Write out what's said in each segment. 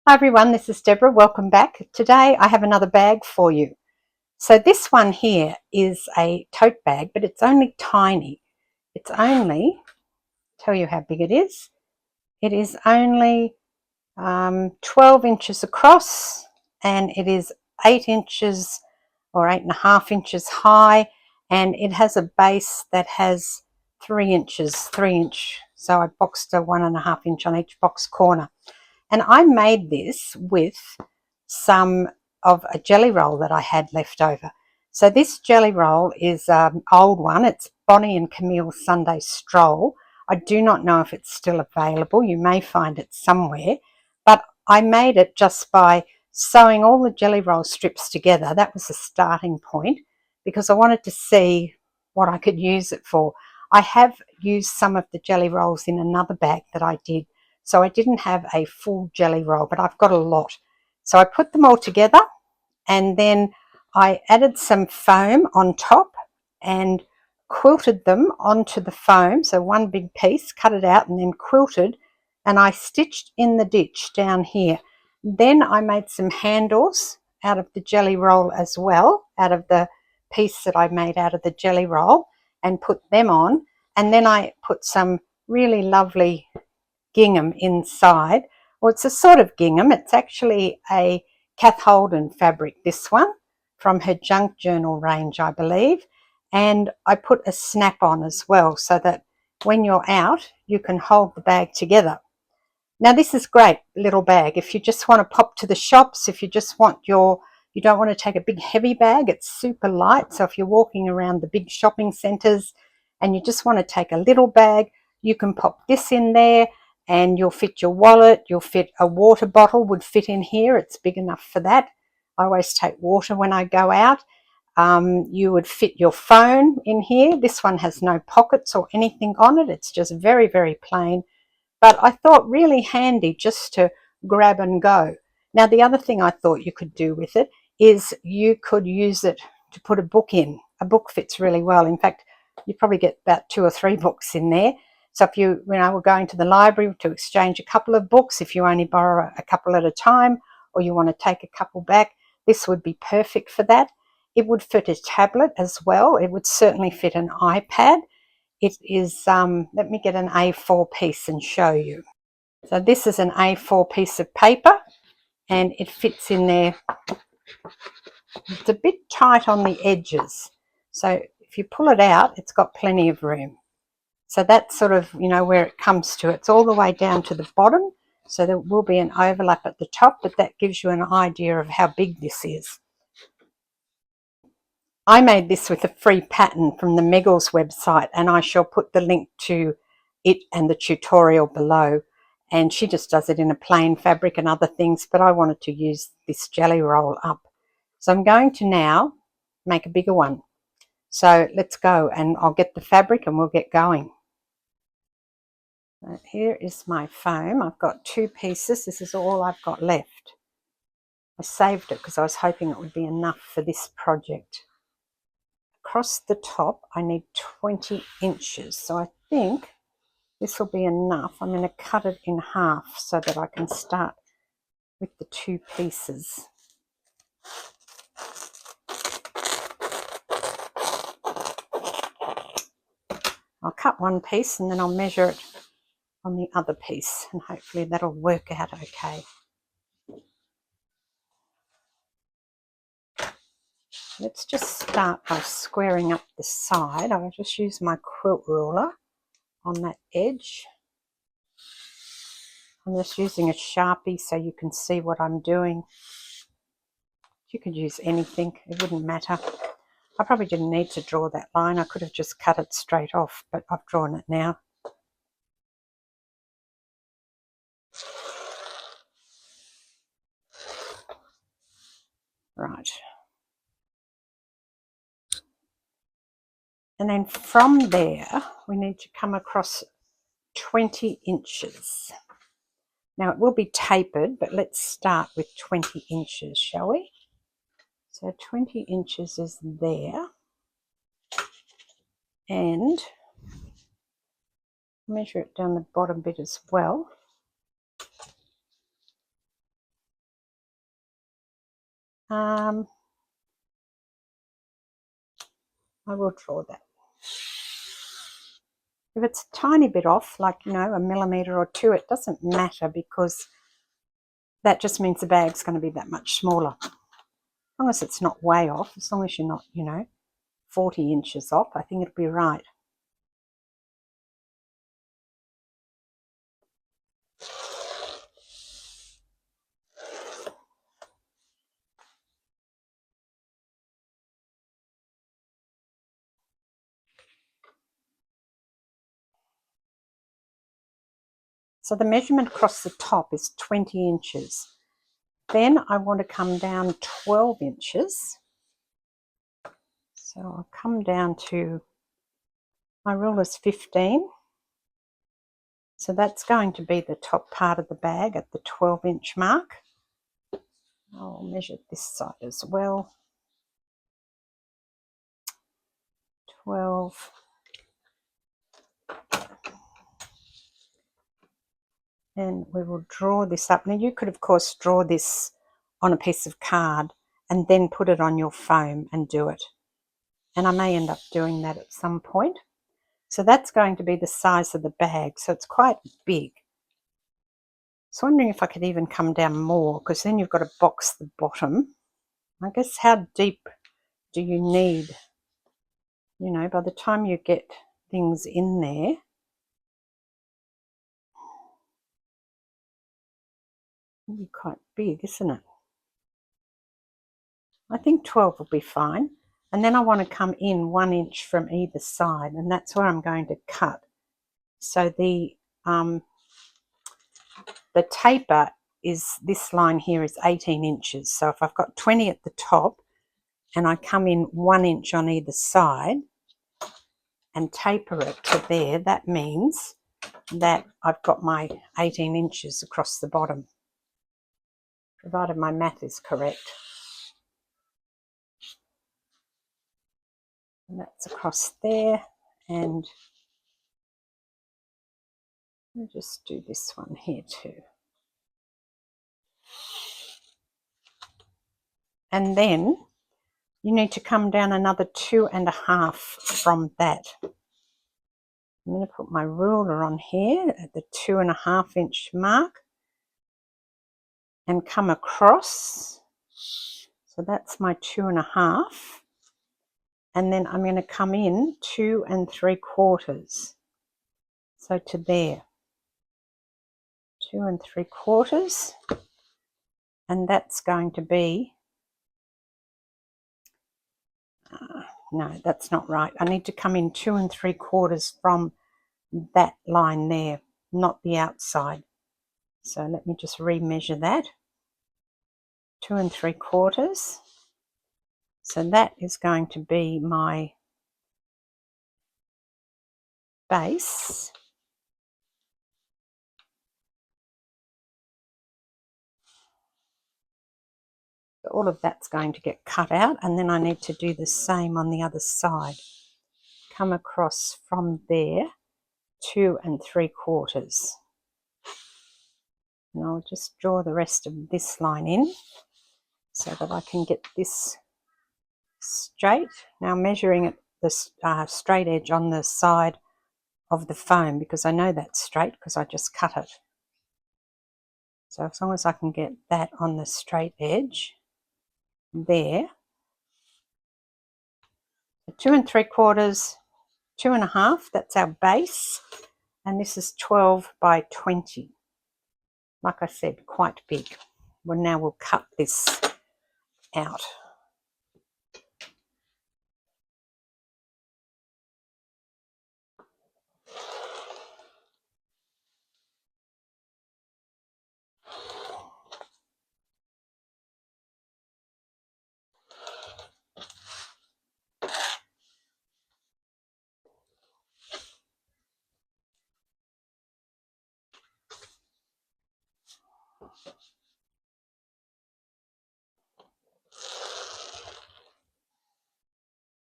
Hi everyone, this is Deborah. Welcome back. Today I have another bag for you. So this one here is a tote bag, but it's only tiny. It's only, tell you how big it is. It is only 12 inches across, and it is 8 inches or 8.5 inches high, and it has a base that has 3 inches, 3 inch. So I boxed a 1.5 inch on each box corner. And I made this with some of a jelly roll that I had left over. So this jelly roll is an old one. It's Bonnie and Camille's Sunday Stroll. I do not know if it's still available. You may find it somewhere. But I made it just by sewing all the jelly roll strips together. That was the starting point because I wanted to see what I could use it for. I have used some of the jelly rolls in another bag that I did. So I didn't have a full jelly roll, but I've got a lot. So I put them all together and then I added some foam on top and quilted them onto the foam. So one big piece, cut it out and then quilted, and I stitched in the ditch down here. Then I made some handles out of the jelly roll as well, out of the piece that I made out of the jelly roll, and put them on. And then I put some really lovely gingham inside. Well, it's a sort of gingham. It's actually a Kath Holden fabric, this one, from her Junk Journal range, I believe. And I put a snap on as well so that when you're out, you can hold the bag together. Now, this is great little bag. If you just want to pop to the shops, if you just want you don't want to take a big heavy bag, it's super light. So if you're walking around the big shopping centres and you just want to take a little bag, you can pop this in there and you'll fit your wallet, you'll fit a water bottle would fit in here. It's big enough for that. I always take water when I go out. You would fit your phone in here. This one has no pockets or anything on it. It's just very, very plain. But I thought really handy just to grab and go. Now, the other thing I thought you could do with it is you could use it to put a book in. A book fits really well. In fact, you probably get about 2 or 3 books in there. So if you were going to the library to exchange a couple of books, if you only borrow a couple at a time, or you want to take a couple back, this would be perfect for that. It would fit a tablet as well. It would certainly fit an iPad. It is, let me get an A4 piece and show you. So this is an A4 piece of paper and it fits in there. It's a bit tight on the edges. So if you pull it out, it's got plenty of room. So that's sort of, where it comes to. It's all the way down to the bottom. So there will be an overlap at the top, but that gives you an idea of how big this is. I made this with a free pattern from the Megelles website, and I shall put the link to it and the tutorial below. And she just does it in a plain fabric and other things, but I wanted to use this jelly roll up. So I'm going to now make a bigger one. So let's go, and I'll get the fabric and we'll get going. Here is my foam. I've got 2 pieces. This is all I've got left. I saved it because I was hoping it would be enough for this project. Across the top, I need 20 inches. So I think this will be enough. I'm going to cut it in half so that I can start with the 2 pieces. I'll cut one piece and then I'll measure it on the other piece, and hopefully that'll work out okay. Let's just start by squaring up the side. I'll just use my quilt ruler on that edge. I'm just using a Sharpie so you can see what I'm doing. You could use anything, it wouldn't matter. I probably didn't need to draw that line. I could have just cut it straight off, but I've drawn it now. Right. And then from there, we need to come across 20 inches. Now it will be tapered, but let's start with 20 inches, shall we? So 20 inches is there. And measure it down the bottom bit as well. I will draw that. If it's a tiny bit off, like, you know, a millimetre or two, it doesn't matter, because that just means the bag's going to be that much smaller. As long as it's not way off, as long as you're not, you know, 40 inches off, I think it'll be right. So the measurement across the top is 20 inches. Then I want to come down 12 inches. So I'll come down to, my rule is 15. So that's going to be the top part of the bag at the 12-inch mark. I'll measure this side as well. 12. And we will draw this up. Now you could of course draw this on a piece of card and then put it on your foam and do it. And I may end up doing that at some point. So that's going to be the size of the bag. So it's quite big. So I'm wondering if I could even come down more, because then you've got to box the bottom. I guess how deep do you need? You know, by the time you get things in there, it'll be quite big, isn't it? I think 12 will be fine. And then I want to come in 1 inch from either side, and that's where I'm going to cut. So the taper is, this line here is 18 inches. So if I've got 20 at the top and I come in 1 inch on either side and taper it to there, that means that I've got my 18 inches across the bottom, provided my math is correct. And that's across there, and I'll just do this one here too. And then you need to come down another 2.5 from that. I'm going to put my ruler on here at the 2.5 inch mark and come across. So that's my 2.5. And then I'm going to come in 2 3/4. So to there, 2 3/4. And that's going to be, no, that's not right. I need to come in 2 3/4 from that line there, not the outside. So let me just remeasure that. 2 3/4. So that is going to be my base. So all of that's going to get cut out, and then I need to do the same on the other side. Come across from there, 2 3/4. And I'll just draw the rest of this line in so that I can get this straight. Now measuring it, the straight edge on the side of the foam, because I know that's straight because I just cut it. So as long as I can get that on the straight edge there, 2 3/4, 2.5, that's our base, and this is 12 by 20. Like I said, quite big. Well, now we'll cut this out.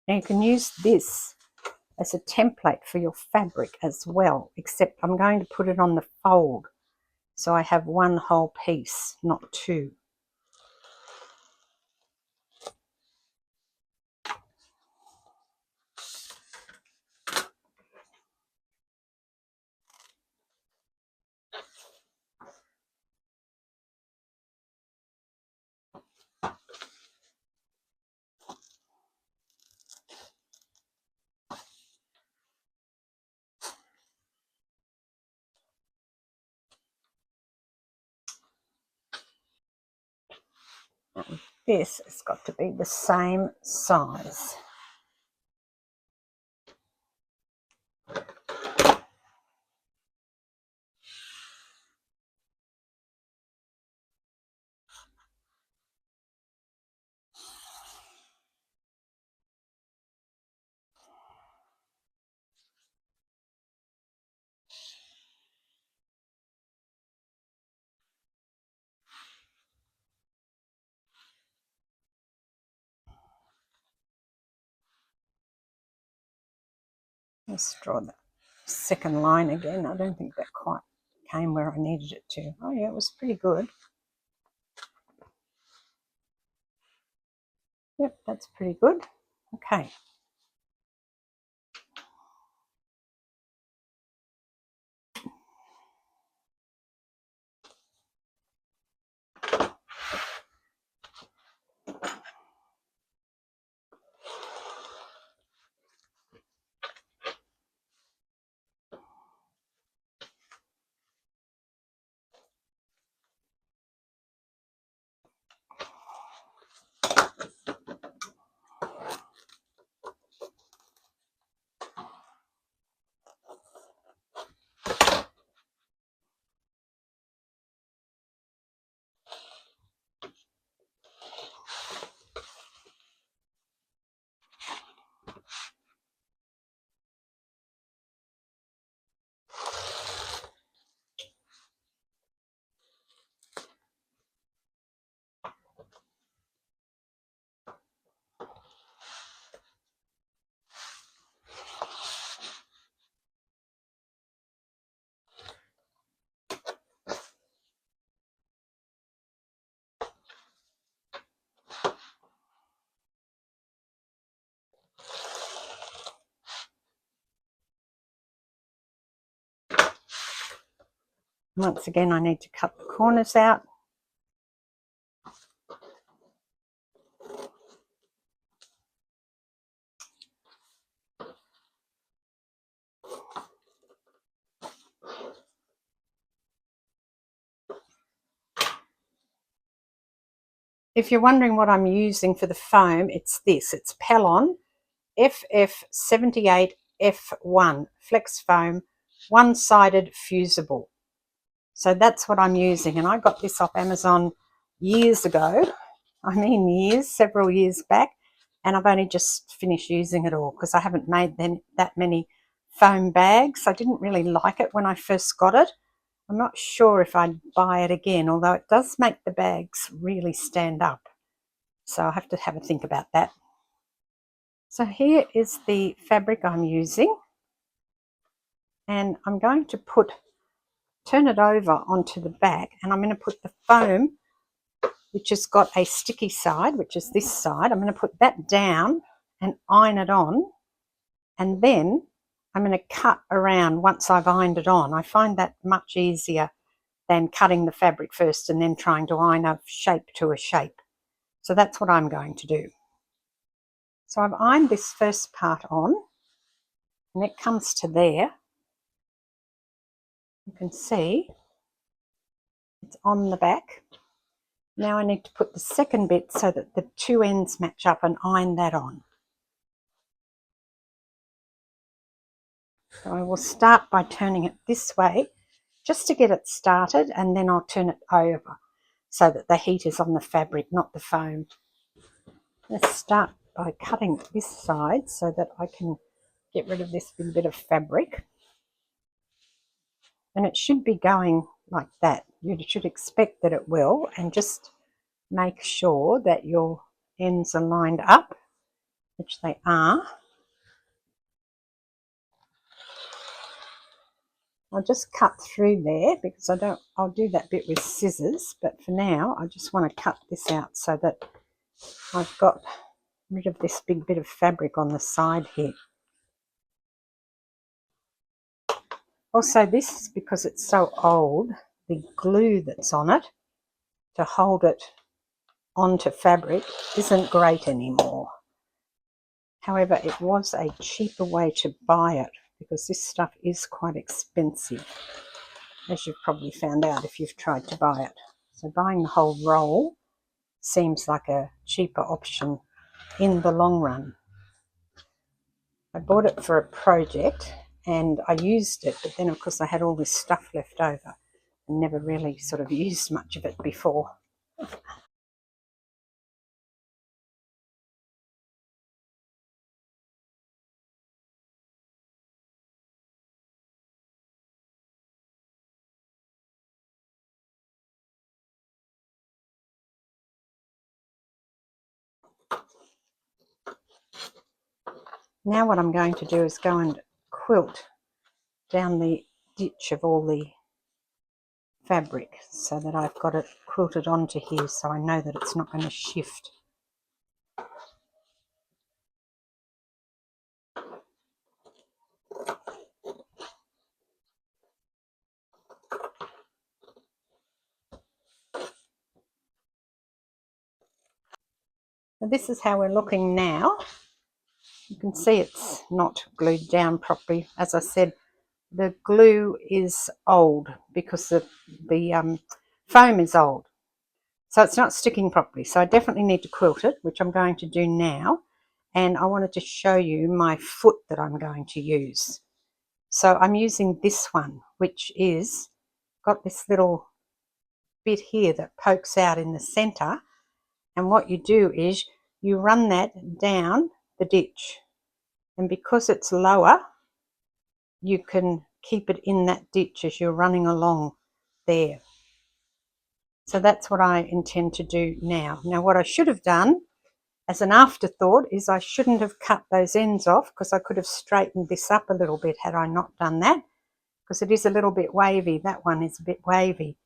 Now you can use this as a template for your fabric as well, except I'm going to put it on the fold so I have one whole piece, not two. And this has got to be the same size. Let's draw the second line again. I don't think that quite came where I needed it to. Oh yeah, it was pretty good. Yep, that's pretty good. Okay. Once again, I need to cut the corners out. If you're wondering what I'm using for the foam, it's this. It's Pellon FF78F1 Flex Foam, one-sided fusible. So that's what I'm using, and I got this off Amazon years ago. I mean years, several years back, and I've only just finished using it all because I haven't made that many foam bags. I didn't really like it when I first got it. I'm not sure if I'd buy it again, although it does make the bags really stand up. So I have to have a think about that. So here is the fabric I'm using, and I'm going to turn it over onto the back, and I'm going to put the foam, which has got a sticky side, which is this side. I'm going to put that down and iron it on, and then I'm going to cut around once I've ironed it on. I find that much easier than cutting the fabric first and then trying to iron a shape to a shape. So that's what I'm going to do. So I've ironed this first part on, and it comes to there. You can see it's on the back. Now I need to put the second bit so that the two ends match up and iron that on. So I will start by turning it this way just to get it started, and then I'll turn it over so that the heat is on the fabric, not the foam. Let's start by cutting this side so that I can get rid of this bit of fabric. And it should be going like that. You should expect that it will, and just make sure that your ends are lined up, which they are. I'll just cut through there because I'll do that bit with scissors, but for now I just want to cut this out so that I've got rid of this big bit of fabric on the side here. Also, this is because it's so old, the glue that's on it to hold it onto fabric isn't great anymore. However, it was a cheaper way to buy it because this stuff is quite expensive, as you've probably found out if you've tried to buy it. So buying the whole roll seems like a cheaper option in the long run. I bought it for a project and I used it, but then of course I had all this stuff left over and never really sort of used much of it before. Now what I'm going to do is go and quilt down the ditch of all the fabric so that I've got it quilted onto here, so I know that it's not going to shift. So this is how we're looking now. You can see it's not glued down properly. As I said, the glue is old because the foam is old. So it's not sticking properly. So I definitely need to quilt it, which I'm going to do now. And I wanted to show you my foot that I'm going to use. So I'm using this one, which is got this little bit here that pokes out in the center. And what you do is you run that down the ditch. And because it's lower, you can keep it in that ditch as you're running along there. So that's what I intend to do now. Now what I should have done as an afterthought is I shouldn't have cut those ends off, because I could have straightened this up a little bit had I not done that, because it is a little bit wavy. That one is a bit wavy.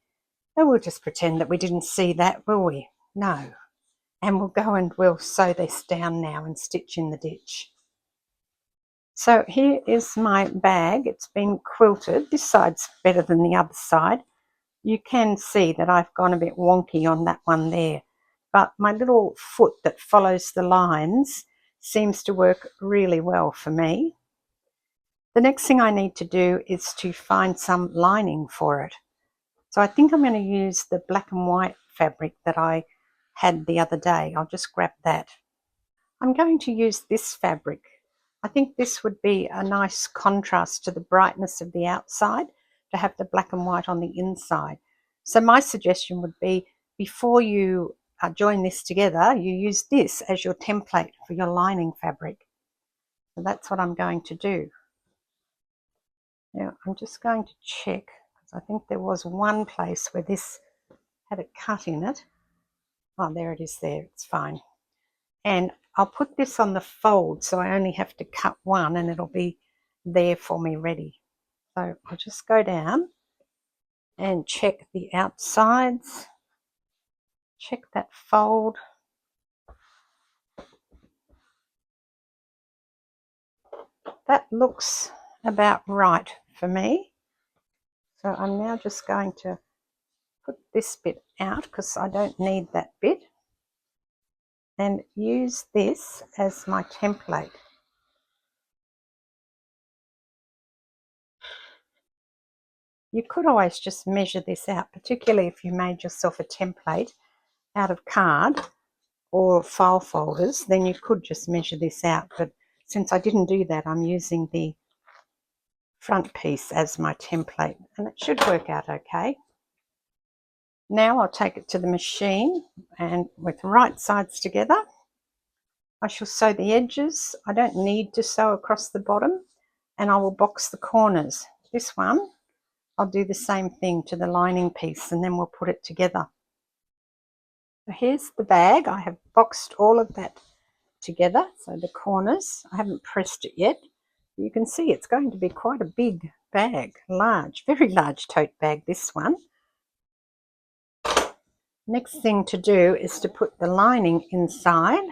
And we'll just pretend that we didn't see that, will we? No. And we'll go and we'll sew this down now and stitch in the ditch. So here is my bag. It's been quilted. This side's better than the other side. You can see that I've gone a bit wonky on that one there, but my little foot that follows the lines seems to work really well for me. The next thing I need to do is to find some lining for it. So I think I'm going to use the black and white fabric that I had the other day. I'll just grab that. I'm going to use this fabric. I think this would be a nice contrast to the brightness of the outside, to have the black and white on the inside. So my suggestion would be, before you join this together, you use this as your template for your lining fabric. So that's what I'm going to do. Now I'm just going to check, because I think there was one place where this had a cut in it. Oh, there it is there, it's fine. And I'll put this on the fold, so I only have to cut one and it'll be there for me ready. So I'll just go down and check the outsides, check that fold. That looks about right for me. So I'm now just going to put this bit out, because I don't need that bit, and use this as my template. You could always just measure this out, particularly if you made yourself a template out of card or file folders, then you could just measure this out. But since I didn't do that, I'm using the front piece as my template, and it should work out okay. Now I'll take it to the machine, and with right sides together, I shall sew the edges. I don't need to sew across the bottom, and I will box the corners. This one, I'll do the same thing to the lining piece, and then we'll put it together. So here's the bag. I have boxed all of that together, so the corners, I haven't pressed it yet. You can see it's going to be quite a big bag, large, very large tote bag, this one. Next thing to do is to put the lining inside,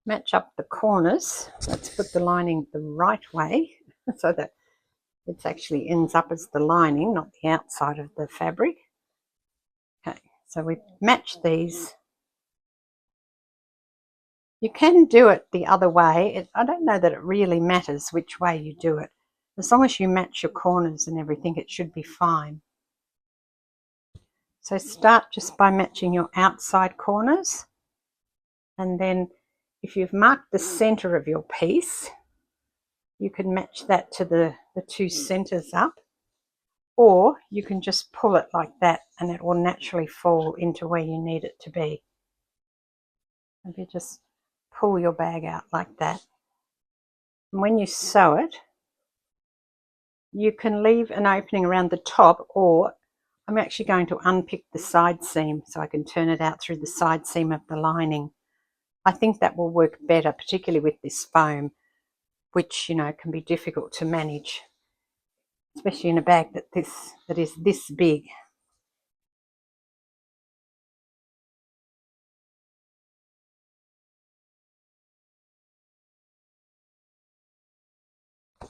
match up the corners. Let's put the lining the right way so that it actually ends up as the lining, not the outside of the fabric. Okay, so we match these. You can do it the other way. I don't know that it really matters which way you do it. As long as you match your corners and everything, it should be fine. So start just by matching your outside corners, and then if you've marked the center of your piece, you can match that to the two centers up, or you can just pull it like that and it will naturally fall into where you need it to be. If you just pull your bag out like that, and when you sew it, you can leave an opening around the top, or I'm actually going to unpick the side seam so I can turn it out through the side seam of the lining. I think that will work better, particularly with this foam, which, you know, can be difficult to manage, especially in a bag that is this big.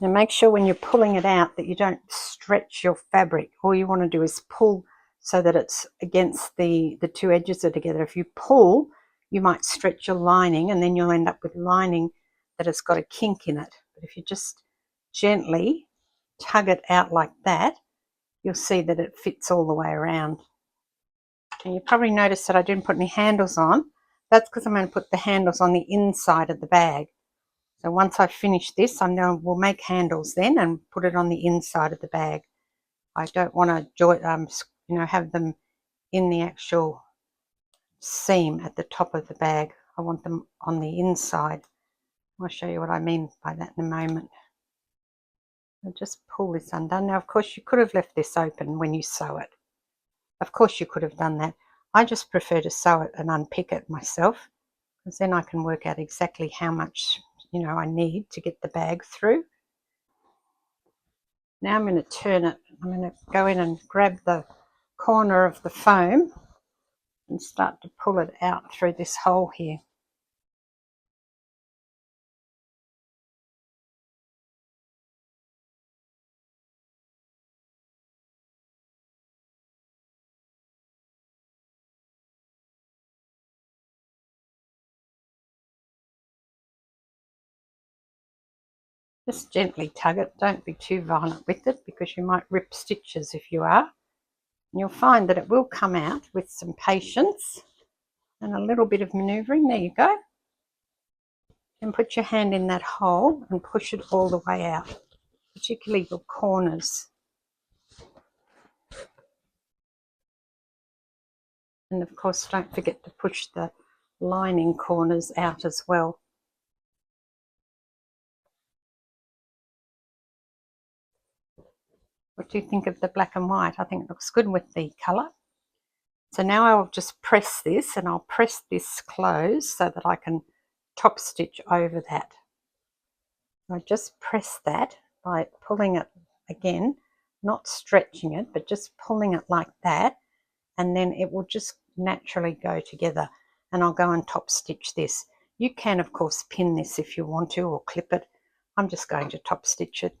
Now make sure when you're pulling it out that you don't stretch your fabric. All you want to do is pull so that it's against the two edges are together. If you pull, you might stretch your lining and then you'll end up with lining that has got a kink in it. But if you just gently tug it out like that, you'll see that it fits all the way around. And you probably noticed that I didn't put any handles on. That's because I'm going to put the handles on the inside of the bag. So once I finish this, we'll make handles then and put it on the inside of the bag. I don't want to have them in the actual seam at the top of the bag. I want them on the inside. I'll show you what I mean by that in a moment. I'll just pull this undone. Now, of course, you could have left this open when you sew it. Of course, you could have done that. I just prefer to sew it and unpick it myself, because then I can work out exactly how much, I need to get the bag through. Now I'm going to turn it. I'm going to go in and grab the corner of the foam and start to pull it out through this hole here. Just gently tug it. Don't be too violent with it because you might rip stitches if you are. And you'll find that it will come out with some patience and a little bit of manoeuvring. There you go. And put your hand in that hole and push it all the way out, particularly your corners. And of course, don't forget to push the lining corners out as well. What do you think of the black and white? I think it looks good with the colour. So now I'll just press this, and I'll press this close so that I can top stitch over that. I just press that by pulling it again, not stretching it, but just pulling it like that, and then it will just naturally go together. And I'll go and top stitch this. You can, of course, pin this if you want to, or clip it. I'm just going to top stitch it.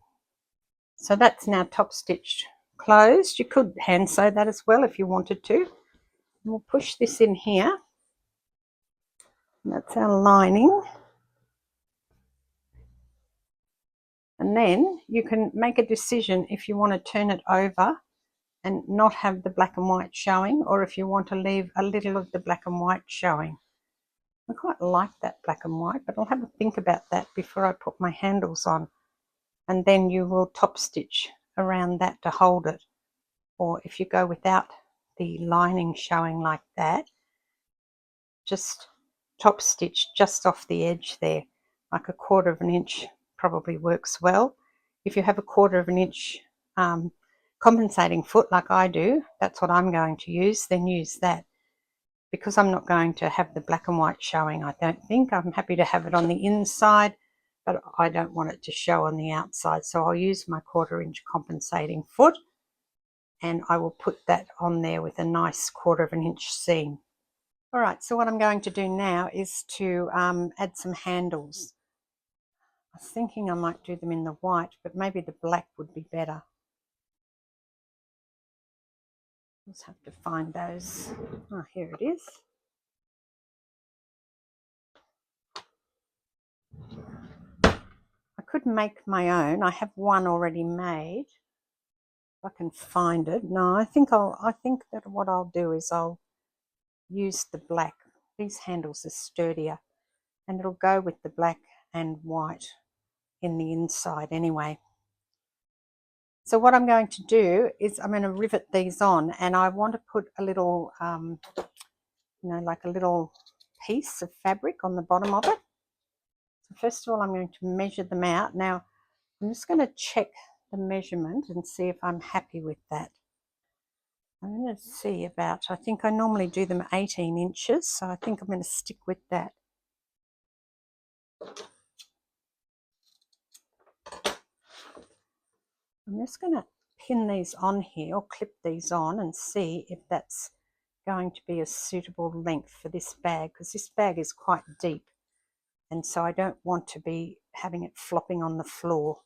So that's now top stitched closed. You could hand sew that as well if you wanted to. And we'll push this in here. And that's our lining. And then you can make a decision if you want to turn it over and not have the black and white showing, or if you want to leave a little of the black and white showing. I quite like that black and white, but I'll have a think about that before I put my handles on. And then you will top stitch around that to hold it. Or if you go without the lining showing like that, just top stitch just off the edge there, like 1/4 of an inch probably works well. If you have 1/4 of an inch compensating foot like I do, that's what I'm going to use, then use that. Because I'm not going to have the black and white showing, I don't think. I'm happy to have it on the inside, but I don't want it to show on the outside. So I'll use my 1/4 inch compensating foot, and I will put that on there with a nice 1/4 of an inch seam. All right, so what I'm going to do now is to add some handles. I was thinking I might do them in the white, but maybe the black would be better. Just have to find those. Oh, here it is. I could make my own. I have one already made. I can find it. No, I think that what I'll do is I'll use the black. These handles are sturdier and it'll go with the black and white in the inside anyway. So what I'm going to do is I'm going to rivet these on, and I want to put a little, like a little piece of fabric on the bottom of it. So first of all, I'm going to measure them out. Now, I'm just going to check the measurement and see if I'm happy with that. I'm going to see about, I think I normally do them 18 inches, so I think I'm going to stick with that. I'm just going to pin these on here or clip these on and see if that's going to be a suitable length for this bag, because this bag is quite deep and so I don't want to be having it flopping on the floor.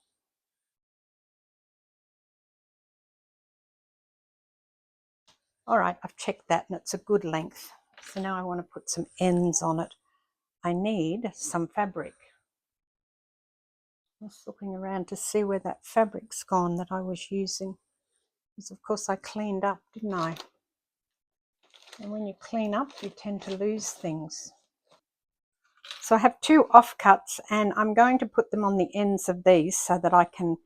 All right, I've checked that and it's a good length. So now I want to put some ends on it. I need some fabric. Just looking around to see where that fabric's gone that I was using. Because of course I cleaned up, didn't I? And when you clean up, you tend to lose things. So I have two offcuts and I'm going to put them on the ends of these so that I can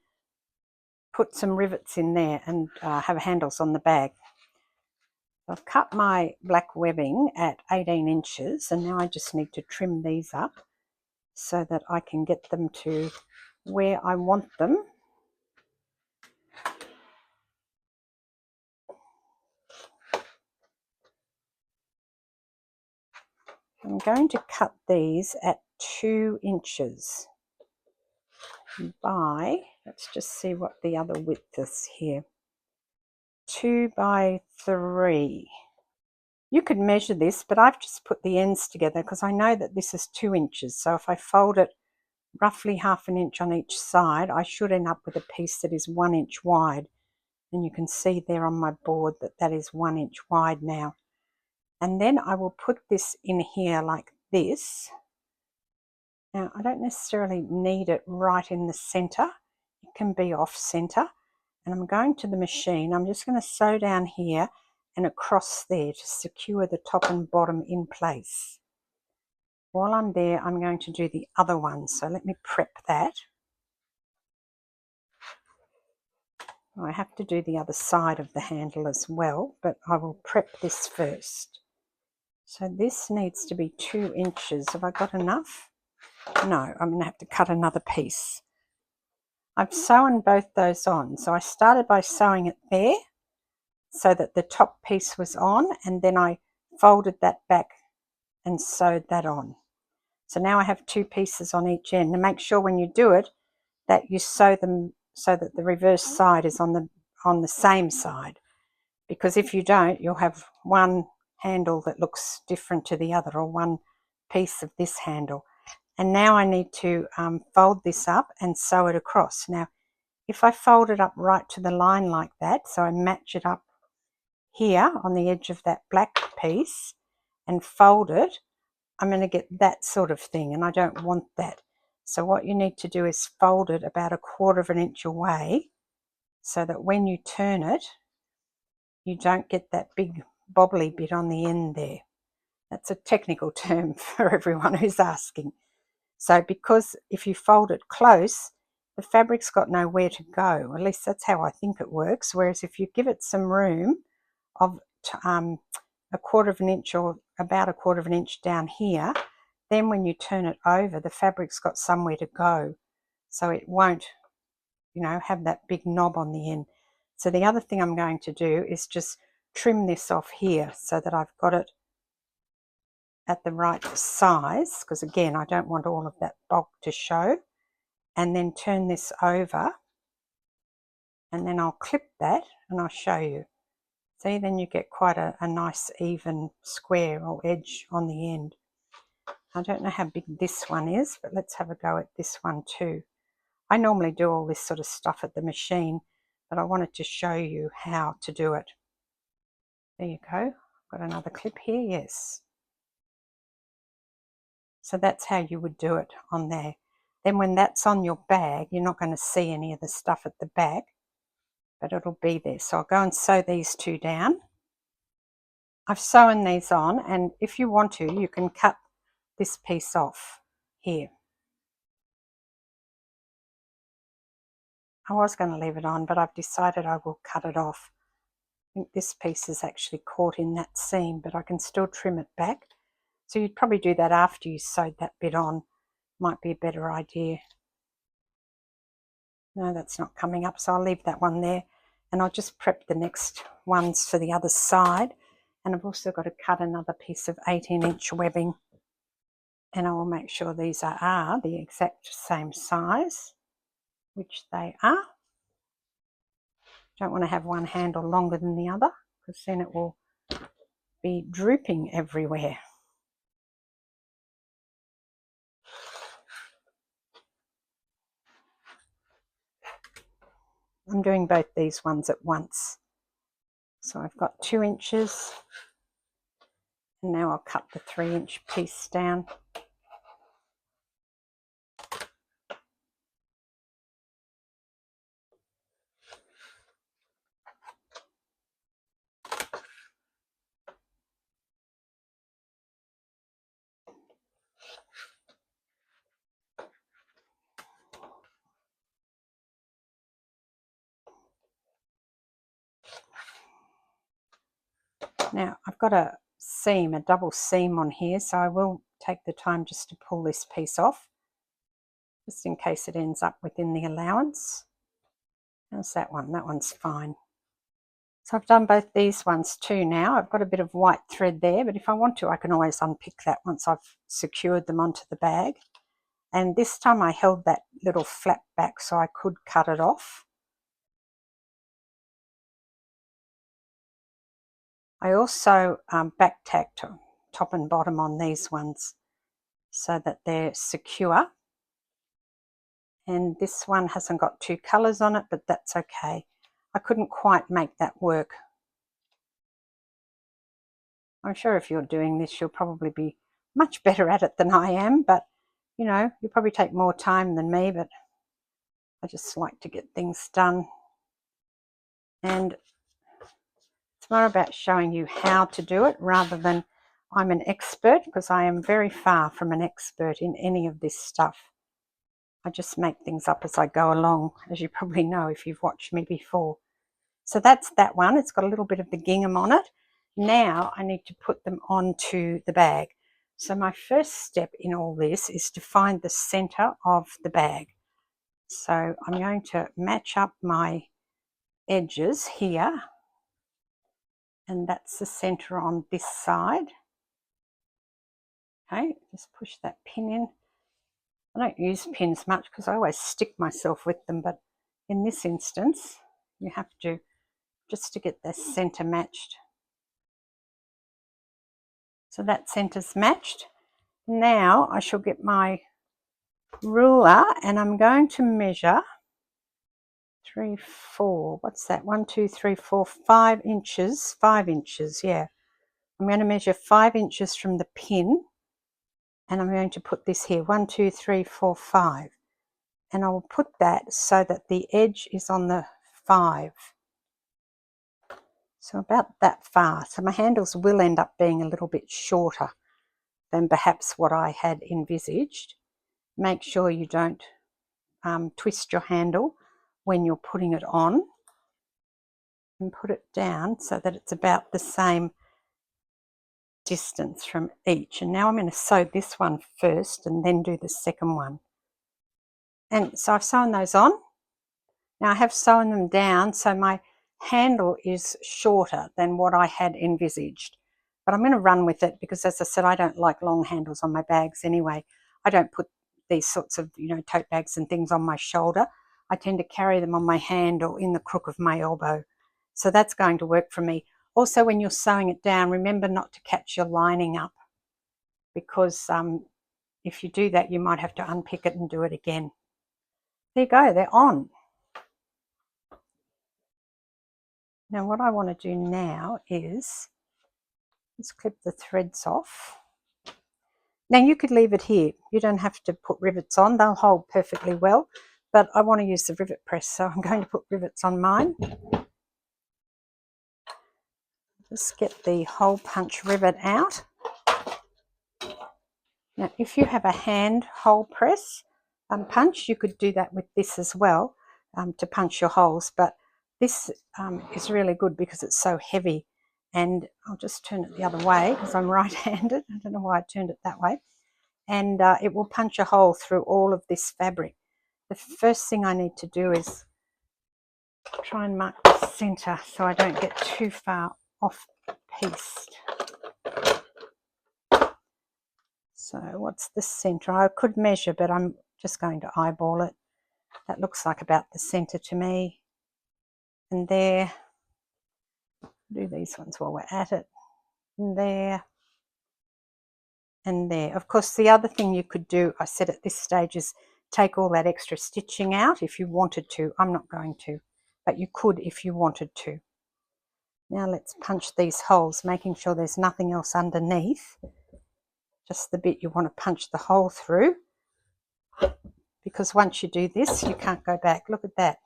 put some rivets in there and have handles on the bag. I've cut my black webbing at 18 inches and now I just need to trim these up so that I can get them to where I want them. I'm going to cut these at 2 inches by, let's just see what the other width is here, 2 by 3. You could measure this, but I've just put the ends together because I know that this is 2 inches. So if I fold it roughly ½ an inch on each side, I should end up with a piece that is 1 inch wide. And you can see there on my board that that is 1 inch wide now. And then I will put this in here like this. Now, I don't necessarily need it right in the center. It can be off center. And I'm going to the machine. I'm just going to sew down here and across there to secure the top and bottom in place. While I'm there, I'm going to do the other one. So let me prep that. I have to do the other side of the handle as well, but I will prep this first. So this needs to be 2 inches. Have I got enough? No, I'm going to have to cut another piece. I've sewn both those on. So I started by sewing it there so that the top piece was on, and then I folded that back and sewed that on. So now I have 2 pieces on each end. And make sure when you do it that you sew them so that the reverse side is on the same side, because if you don't, you'll have one handle that looks different to the other, or one piece of this handle. And now I need to fold this up and sew it across. Now, if I fold it up right to the line like that, so I match it up here on the edge of that black piece and fold it, I'm going to get that sort of thing, and I don't want that. So what you need to do is fold it about 1/4 inch away so that when you turn it, you don't get that big bobbly bit on the end there. That's a technical term for everyone who's asking. So because if you fold it close, the fabric's got nowhere to go. At least that's how I think it works. Whereas if you give it some room of 1/4 inch or about 1/4 inch down here, then when you turn it over, the fabric's got somewhere to go. So it won't, have that big knob on the end. So the other thing I'm going to do is just trim this off here so that I've got it at the right size, because again, I don't want all of that bulk to show. And then turn this over, and then I'll clip that and I'll show you. See, then you get quite a nice even square or edge on the end. I don't know how big this one is, but let's have a go at this one too. I normally do all this sort of stuff at the machine, but I wanted to show you how to do it. There you go. Got another clip here, yes. So that's how you would do it on there. Then when that's on your bag, you're not going to see any of the stuff at the back. but it'll be there. So I'll go and sew these two down. I've sewn these on, and if you want to, you can cut this piece off here. I was going to leave it on, but I've decided I will cut it off. I think this piece is actually caught in that seam, but I can still trim it back. So you'd probably do that after you sewed that bit on. Might be a better idea. No, that's not coming up, so I'll leave that one there. And I'll just prep the next ones for the other side. And I've also got to cut another piece of 18-inch webbing. And I will make sure these are the exact same size, which they are. Don't want to have one handle longer than the other, because then it will be drooping everywhere. I'm doing both these ones at once. So I've got 2 inches, and now I'll cut the 3-inch piece down. Now I've got a seam, a double seam on here, so I will take the time just to pull this piece off, just in case it ends up within the allowance. How's that one? That one's fine. So I've done both these ones too now. I've got a bit of white thread there, but if I want to, I can always unpick that once I've secured them onto the bag. And this time I held that little flap back so I could cut it off. I also back tacked top and bottom on these ones so that they're secure. And this one hasn't got 2 colours on it, but that's okay. I couldn't quite make that work. I'm sure if you're doing this, you'll probably be much better at it than I am, but you know, you'll probably take more time than me, but I just like to get things done. And it's more about showing you how to do it rather than I'm an expert, because I am very far from an expert in any of this stuff. I just make things up as I go along, as you probably know if you've watched me before. So that's that one. It's got a little bit of the gingham on it. Now I need to put them onto the bag. So my first step in all this is to find the center of the bag. So I'm going to match up my edges here, and that's the center on this side. Okay, just push that pin in. I don't use pins much because I always stick myself with them, but in this instance you have to, just to get the center matched. So that center's matched. Now I shall get my ruler and I'm going to measure 3, 4, what's that, 1, 2, 3, 4, 5 inches, 5 inches, yeah. I'm going to measure 5 inches from the pin, and I'm going to put this here, 1, 2, 3, 4, 5. And I will put that so that the edge is on the 5. So about that far. So my handles will end up being a little bit shorter than perhaps what I had envisaged. Make sure you don't twist your handle when you're putting it on, and put it down so that it's about the same distance from each. And now I'm going to sew this one first and then do the second one. And so I've sewn those on. Now I have sewn them down so my handle is shorter than what I had envisaged, but I'm going to run with it because, as I said, I don't like long handles on my bags anyway. I don't put these sorts of, you know, tote bags and things on my shoulder. I tend to carry them on my hand or in the crook of my elbow. So that's going to work for me. Also, when you're sewing it down, remember not to catch your lining up, because if you do that, you might have to unpick it and do it again. There you go, they're on. Now what I want to do now is just clip the threads off. Now you could leave it here. You don't have to put rivets on. They'll hold perfectly well. but I want to use the rivet press, so I'm going to put rivets on mine. Just get the hole punch rivet out. Now, if you have a hand hole press punch, you could do that with this as well to punch your holes, but this is really good because it's so heavy. And I'll just turn it the other way because I'm right-handed. I don't know why I turned it that way. And it will punch a hole through all of this fabric. The first thing I need to do is try and mark the centre so I don't get too far off piece. So what's the centre? I could measure, but I'm just going to eyeball it. That looks like about the centre to me. And there, do these ones while we're at it. And there, and there. Of course, the other thing you could do, I said at this stage, is take all that extra stitching out if you wanted to. I'm not going to, but you could if you wanted to. Now let's punch these holes, making sure there's nothing else underneath. Just the bit you want to punch the hole through. Because once you do this, you can't go back. Look at that.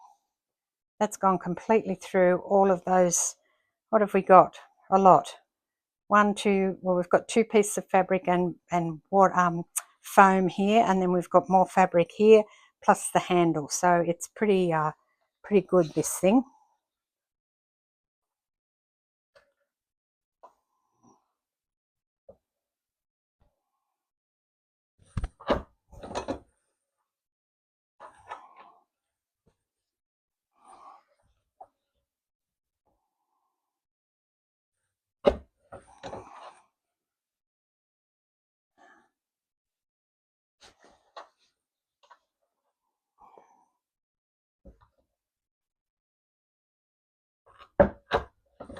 That's gone completely through all of those. What have we got? A lot. One, two, well, we've got 2 pieces of fabric and foam here, and then we've got more fabric here, plus the handle. So it's pretty good, this thing.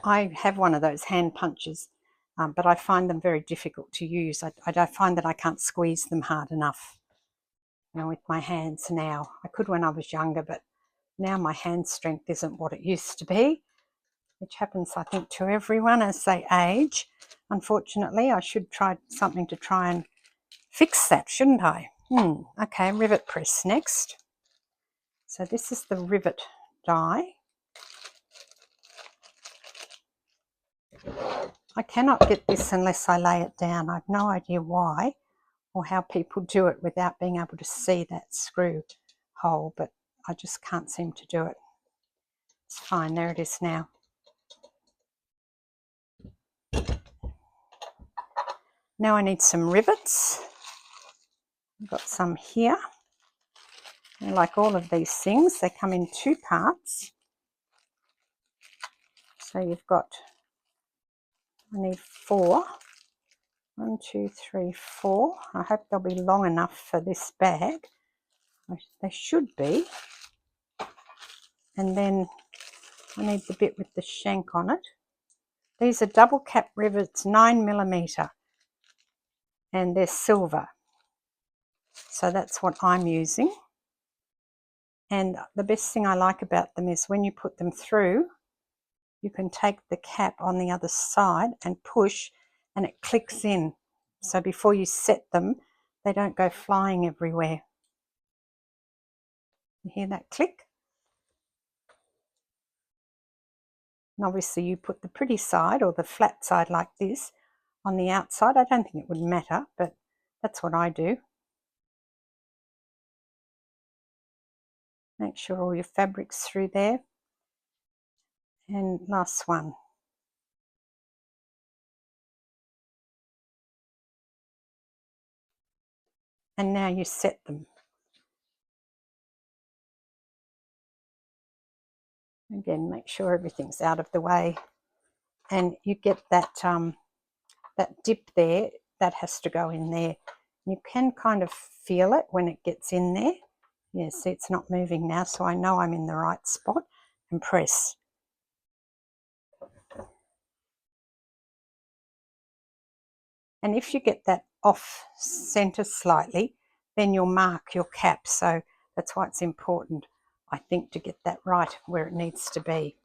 I have one of those hand punches, but I find them very difficult to use. I find that I can't squeeze them hard enough, you know, with my hands now. I could when I was younger, but now my hand strength isn't what it used to be, which happens, I think, to everyone as they age. Unfortunately, I should try something to try and fix that, shouldn't I? Okay, rivet press next. So this is the rivet die. I cannot get this unless I lay it down. I have no idea why or how people do it without being able to see that screw hole, but I just can't seem to do it. It's fine, there it is now. Now I need some rivets. I've got some here. And like all of these things, they come in 2 parts. So you've got, I need 4. 1, 2, 3, 4. I hope they'll be long enough for this bag. They should be. And then I need the bit with the shank on it. These are double cap rivets, 9mm, and they're silver. So that's what I'm using. And the best thing I like about them is when you put them through, you can take the cap on the other side and push, and it clicks in. So before you set them, they don't go flying everywhere. You hear that click? And obviously you put the pretty side or the flat side like this on the outside. I don't think it would matter, but that's what I do. Make sure all your fabric's through there. And last one. And now you set them. Again, make sure everything's out of the way. And you get that, that dip there, that has to go in there. You can kind of feel it when it gets in there. Yeah, see, it's not moving now, so I know I'm in the right spot. And press. And if you get that off center slightly, then you'll mark your cap. So that's why it's important, I think, to get that right where it needs to be.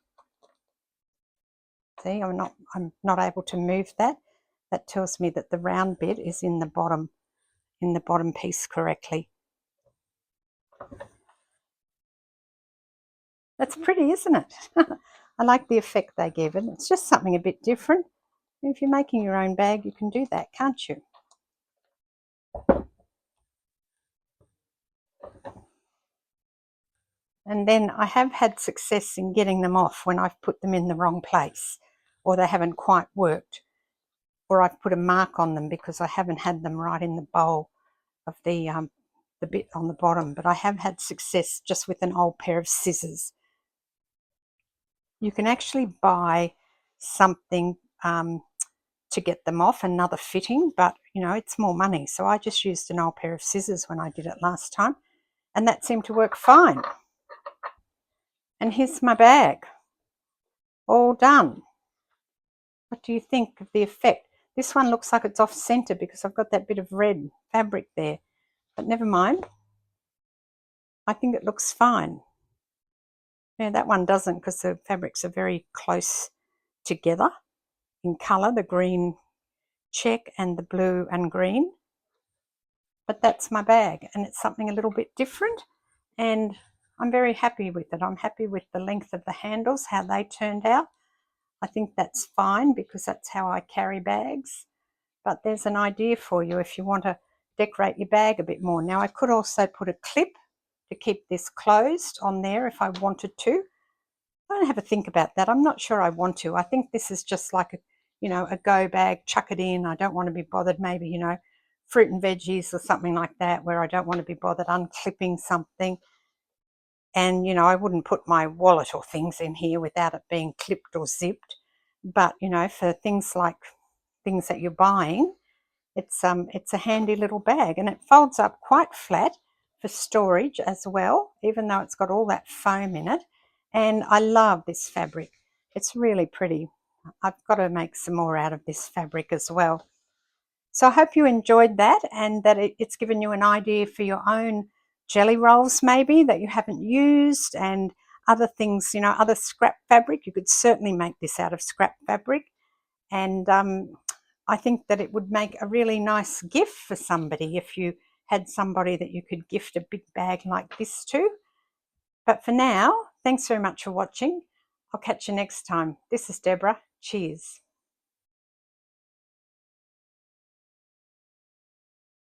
See, I'm not able to move that. That tells me that the round bit is in the bottom piece correctly. That's pretty, isn't it? I like the effect they give it. It's just something a bit different. If you're making your own bag, you can do that, can't you? And then I have had success in getting them off when I've put them in the wrong place, or they haven't quite worked, or I've put a mark on them because I haven't had them right in the bowl of the bit on the bottom. But I have had success just with an old pair of scissors. You can actually buy something to get them off, another fitting, but you know, it's more money. So I just used an old pair of scissors when I did it last time, and that seemed to work fine. And here's my bag, all done. What do you think of the effect? This one looks like it's off center because I've got that bit of red fabric there, but never mind. I think it looks fine. Yeah, that one doesn't because the fabrics are very close together in color, the green check and the blue and green. But that's my bag, and it's something a little bit different, and I'm very happy with it. I'm happy with the length of the handles, how they turned out. I think that's fine because that's how I carry bags. But there's an idea for you if you want to decorate your bag a bit more. Now I could also put a clip to keep this closed on there if I wanted to. I don't have a think about that. I'm not sure I want to. I think this is just like a go bag, chuck it in. I don't want to be bothered, maybe, fruit and veggies or something like that, where I don't want to be bothered unclipping something. And, I wouldn't put my wallet or things in here without it being clipped or zipped. But, for things like things that you're buying, it's a handy little bag, and it folds up quite flat for storage as well, even though it's got all that foam in it. And I love this fabric. It's really pretty. I've got to make some more out of this fabric as well. So I hope you enjoyed that, and that it's given you an idea for your own jelly rolls maybe that you haven't used, and other things, other scrap fabric. You could certainly make this out of scrap fabric. And I think that it would make a really nice gift for somebody if you had somebody that you could gift a big bag like this to. But for now, thanks very much for watching. I'll catch you next time. This is Deborah. Cheers.